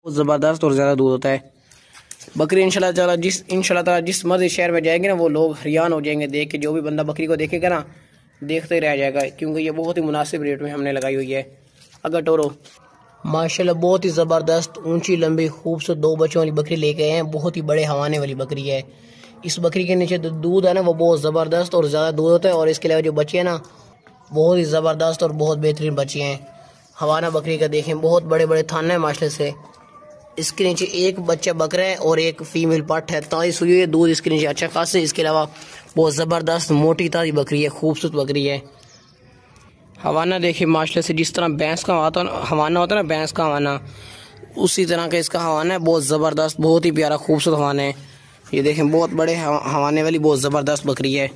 ज़बरदस्त और ज़्यादा दूध होता है। बकरी इंशाल्लाह ताला जिस मर्जी शहर में जाएंगे ना, वो लोग हैरान हो जाएंगे देख के। जो भी बंदा बकरी को देखेगा ना, देखते ही रह जाएगा, क्योंकि ये बहुत ही मुनासिब रेट में हमने लगाई हुई है। अगर टोरो माशाल्लाह बहुत ही ज़बरदस्त ऊंची लंबी खूबसूरत 2 बच्चों वाली बकरी लेके आए हैं। बहुत ही बड़े हवाने वाली बकरी है। इस बकरी के नीचे दूध है ना, वो बहुत ज़बरदस्त और ज़्यादा दूध होता है। और इसके अलावा जो बच्चे हैं ना, बहुत ही ज़बरदस्त और बहुत बेहतरीन बच्चे हैं। हवाना बकरी का देखें, बहुत बड़े बड़े थाने हैं माशाल्लाह से। इसके नीचे एक बच्चा बकरा है और एक फीमेल पट है। ताज़ी सुई हुई है, दूध इसके नीचे अच्छा खासा है। इसके अलावा बहुत ज़बरदस्त मोटी ताज़ी बकरी है, खूबसूरत बकरी है। हवाना देखिए माशाल्लाह से, जिस तरह भैंस का हवाना होता है ना, भैंस का हवाना, उसी तरह का इसका हवाना है। बहुत ज़बरदस्त, बहुत ही प्यारा खूबसूरत हवाना है। ये देखें, बहुत बड़े हवाने वाली बहुत ज़बरदस्त बकरी है।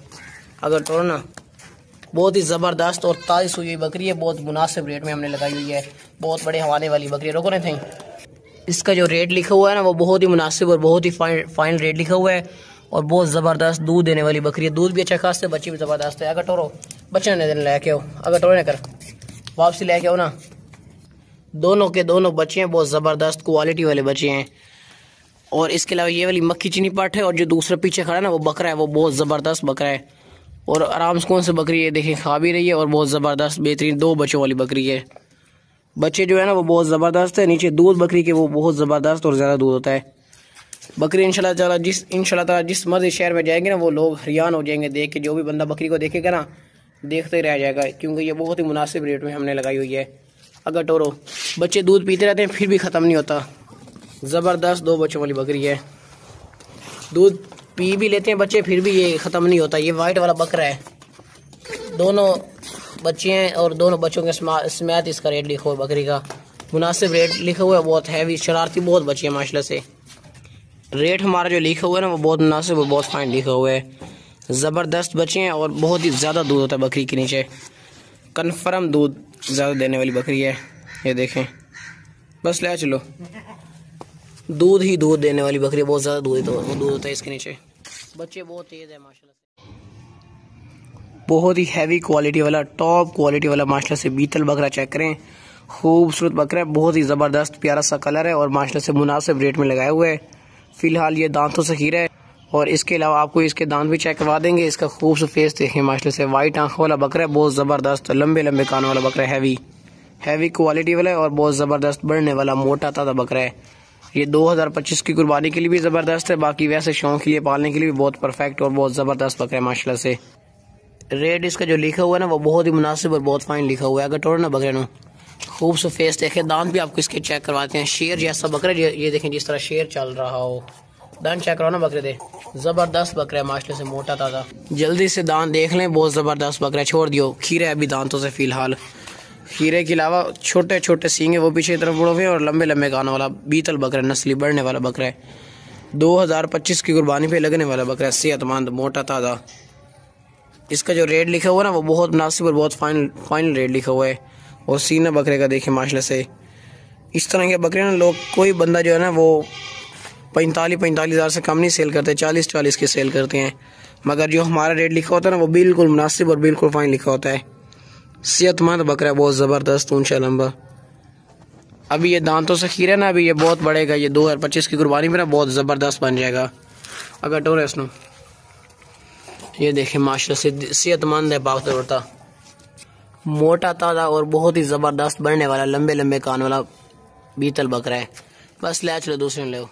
अगर तो ना, बहुत ही ज़बरदस्त और ताज़ी सुई हुई बकरी है। बहुत मुनासिब रेट में हमने लगाई हुई है। बहुत बड़े हवाने वाली बकरी रोको नहीं थी। इसका जो रेट लिखा हुआ है ना, वो बहुत ही मुनासिब और बहुत ही फाइन रेट लिखा हुआ है। और बहुत ज़बरदस्त दूध देने वाली बकरी है। दूध भी अच्छा खासा है, बच्ची भी ज़बरदस्त है। अगर टोरो बच्चे ने लेके आओ, अगर टोरो ने कर वापसी लेके आओ ना। दोनों के दोनों बच्चे हैं, बहुत ज़बरदस्त क्वालिटी वाले बच्चे हैं। और इसके अलावा ये वाली मक्खी चीनी पाठ है। और जो दूसरा पीछे खड़ा है ना, वो बकरा है, वो बहुत ज़बरदस्त बकरा है। और आराम से कौन सी बकरी है देखें, खा भी रही है और बहुत ज़बरदस्त बेहतरीन 2 बच्चों वाली बकरी है। बच्चे जो है ना, वो बहुत ज़बरदस्त है। नीचे दूध बकरी के वो बहुत ज़बरदस्त और ज़्यादा दूध होता है। बकरी इंशाल्लाह ताला जिस मर्जी शहर में जाएंगे ना, वो लोग हैरान हो जाएंगे देख के। जो भी बंदा बकरी को देखेगा ना, देखते ही रह जाएगा, क्योंकि ये बहुत ही मुनासिब रेट में हमने लगाई हुई है। अगर टोरो बच्चे दूध पीते रहते हैं, फिर भी ख़त्म नहीं होता। ज़बरदस्त 2 बच्चों वाली बकरी है। दूध पी भी लेते हैं बच्चे, फिर भी ये ख़त्म नहीं होता। ये वाइट वाला बकरा है। दोनों बच्चे हैं और दोनों बच्चों के समेत इसका रेट लिखा हुआ है। बकरी का मुनासिब रेट लिखा हुआ है। बहुत हैवी शरारती बहुत बच्चे हैं माशाल्लाह से। रेट हमारा जो लिखा हुआ है ना, वो बहुत मुनासिब और बहुत फाइन लिखा हुआ है। ज़बरदस्त बच्चे हैं और बहुत ही ज़्यादा दूध होता है बकरी के नीचे। कन्फर्म दूध ज़्यादा देने वाली बकरी है। ये देखें, बस ले चलो, दूध ही दूध देने वाली बकरी, बहुत ज़्यादा दूध होता है इसके नीचे। बच्चे बहुत तेज़ है माशाल्लाह से। बहुत ही हैवी क्वालिटी वाला, टॉप क्वालिटी वाला माशाल्लाह से बीतल बकरा चेक करें। खूबसूरत बकरा है, बहुत ही ज़बरदस्त प्यारा सा कलर है और माशाल्लाह से मुनासिब रेट में लगाया हुआ है। फ़िलहाल ये दांतों से खीरा है। और इसके अलावा आपको इसके दांत भी चेक करवा देंगे। इसका खूबसूरत फेस देखें माशाल्लाह से। वाइट आंखों वाला बकरा है, बहुत ज़बरदस्त लंबे लंबे कानों वाला बकरा है। हैवी क्वालिटी वाला है और बहुत ज़बरदस्त बढ़ने वाला मोटा ताज़ा बकरा है। ये 2025 की कुर्बानी के लिए भी ज़बरदस्त है। बाकी वैसे शौक के लिए पालने के लिए भी बहुत परफेक्ट और बहुत ज़बरदस्त बकरा है माशाल्लाह से। रेट इसका जो लिखा हुआ है ना, वो बहुत ही मुनासिब और बहुत फाइन लिखा हुआ है। अगर टोड़ ना बकरे नो, खूबसूरत फेस देखें। दांत भी आपको इसके चेक करवाते हैं। शेर जैसा बकरा, ये देखें जिस तरह शेर चल रहा हो। दांत चेक करो ना बकरे दे, ज़बरदस्त बकरा है माशाल्लाह से, मोटा ताज़ा। जल्दी से दांत देख लें, बहुत ज़बरदस्त बकरा है। छोड़ दियो, खीरा है अभी दांतों से फ़िलहाल। खीरे के अलावा छोटे छोटे सींग है, वो पीछे की तरफ मुड़े हुए हैं। और लंबे लंबे कानों वाला बीतल बकरा, नस्ली बढ़ने वाला बकरा है। 2025 की कुर्बानी पे लगने वाला बकरा है, सेहतमंद मोटा ताज़ा। इसका जो रेट लिखा हुआ है ना, वो बहुत मुनासिब और बहुत फाइनल रेट लिखा हुआ है। और सीना बकरे का देखें माशाल्लाह से। इस तरह के बकरे ना लोग, कोई बंदा जो है ना, वो 45 हज़ार से कम नहीं सेल करते, 40 के सेल करते हैं। मगर जो हमारा रेट लिखा होता है ना, वो बिल्कुल मुनासिब और बिल्कुल फाइन लिखा होता है। सेहतमंद बकरा है, बहुत ज़बरदस्त ऊंचा लंबा। अभी ये दांतों से खीरा ना, अभी ये बहुत बढ़ेगा। ये 2025 की कुर्बानी में ना बहुत ज़बरदस्त बन जाएगा। अगर टोरे सुनो, ये देखें माशाल्लाह से सेहतमंद है, बाग तोड़ता मोटा ताज़ा और बहुत ही ज़बरदस्त बढ़ने वाला लंबे लंबे कान वाला बीतल बकरा है। बस ले चलो, दूसरे ले लो।